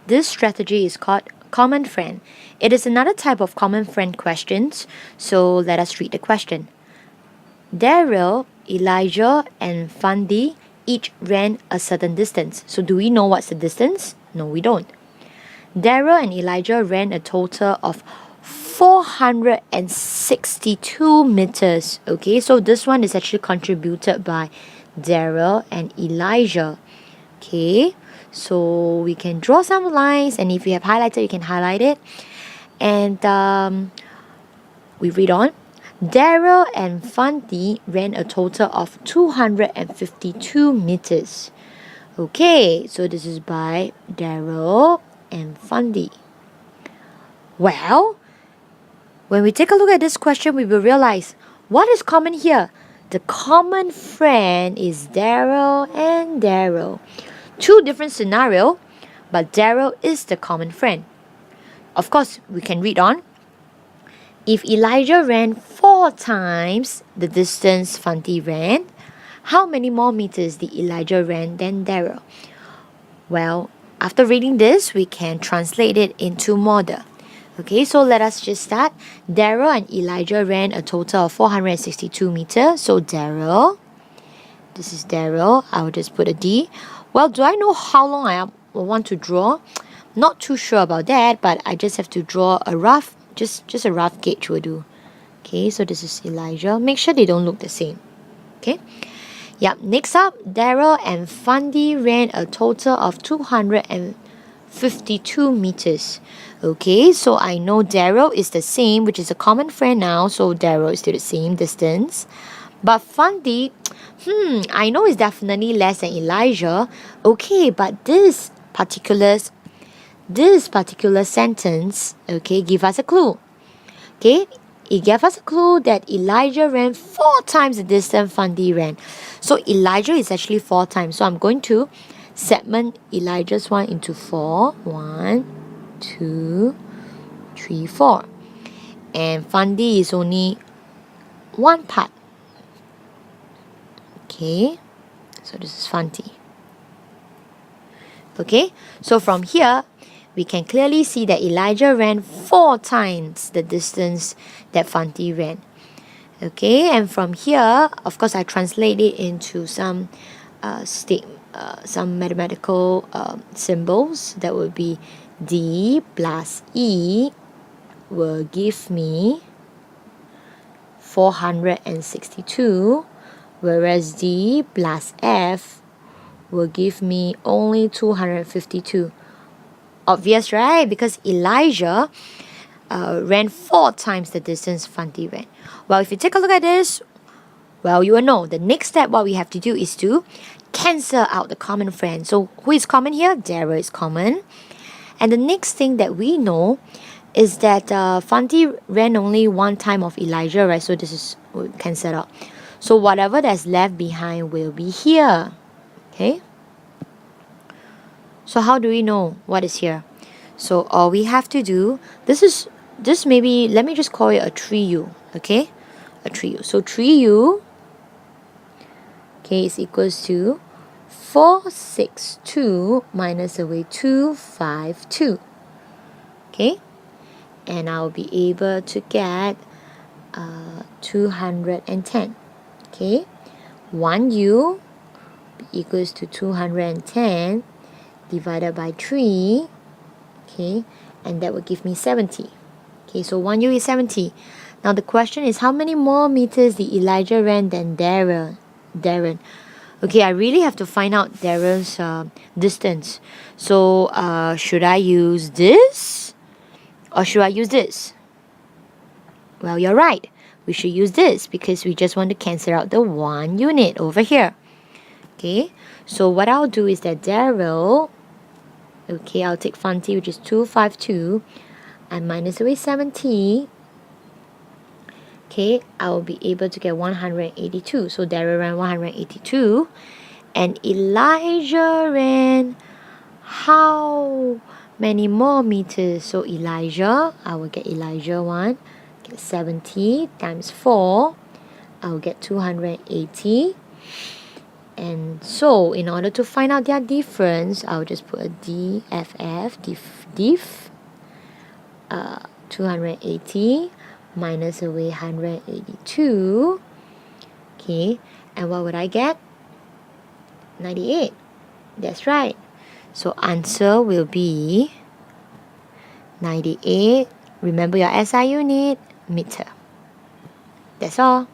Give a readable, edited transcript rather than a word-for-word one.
This strategy is called common friend. It is another type of common friend questions. So let us read the question. Daryl, Elijah, and Fandi each ran a certain distance. So do we know what's the distance? No, we don't. Daryl and Elijah ran a total of 462 meters. Okay, so this one is actually contributed by Daryl and Elijah. Okay, so we can draw some lines, and if you have highlighted, you can highlight it. And we read on. Daryl and Fandi ran a total of 252 meters. Okay, so this is by Daryl and Fandi. Well, when we take a look at this question, we will realize what is common here. The common friend is Daryl and Daryl. Two different scenarios, but Daryl is the common friend. Of course, we can read on. If Elijah ran 4 times the distance Fandi ran, how many more meters did Elijah ran than Daryl? Well, after reading this, we can translate it into model. Okay, so let us just start. Daryl and Elijah ran a total of 462 meters. So Daryl, this is Daryl. I will just put a D. Well, do I know how long I want to draw? Not too sure about that, but I just have to draw a rough, just a rough gauge will do. Okay, so this is Elijah. Make sure they don't look the same. Okay. Yep, next up, Daryl and Fandi ran a total of 252 meters. Okay, so I know Daryl is the same, which is a common friend now, so Daryl is still the same distance. But Fandi, I know it's definitely less than Elijah. Okay, but this particular sentence, okay, give us a clue. Okay, it gave us a clue that Elijah ran 4 times the distance Fandi ran. So Elijah is actually 4 times. So I'm going to segment Elijah's one into 4. 1, 2, 3, 4. And Fandi is only 1 part. Okay, so this is Fandi. Okay, so from here, we can clearly see that Elijah ran 4 times the distance that Fandi ran. Okay, and from here, of course, I translate it into some some mathematical symbols. That would be D plus E will give me 462, whereas D plus F will give me only 252. Obvious, right? Because Elijah ran 4 times the distance Fandi ran. Well, if you take a look at this, well, you will know the next step what we have to do is to cancel out the common friend. So who is common here? Daryl is common. And the next thing that we know is that Fandi ran only 1 time of Elijah, right? So this is we'll cancel out. So whatever that's left behind will be here. Okay? So how do we know what is here? So all we have to do, this maybe, let me just call it a 3U, okay? A 3U. So 3U, okay, is equals to 462 minus away 252, okay? And I'll be able to get 210, okay? 1U equals to 210 divided by 3, okay, and that will give me 70. Okay, so 1U is 70. Now the question is, how many more meters did Elijah ran than Darren? Okay, I really have to find out Darren's distance. So should I use this or should I use this? Well, you're right. We should use this because we just want to cancel out the 1 unit over here. Okay, so what I'll do is that Daryl, okay, I'll take Fandi, which is 252, and minus away 70. Okay, I will be able to get 182. So Daryl ran 182, and Elijah ran how many more meters? So Elijah, I will get Elijah 1, get 70 times 4, I will get 280. And so in order to find out their difference, I'll just put a diff 280 minus away 182. Okay, and what would I get? 98. That's right. So answer will be 98. Remember your SI unit, meter. That's all.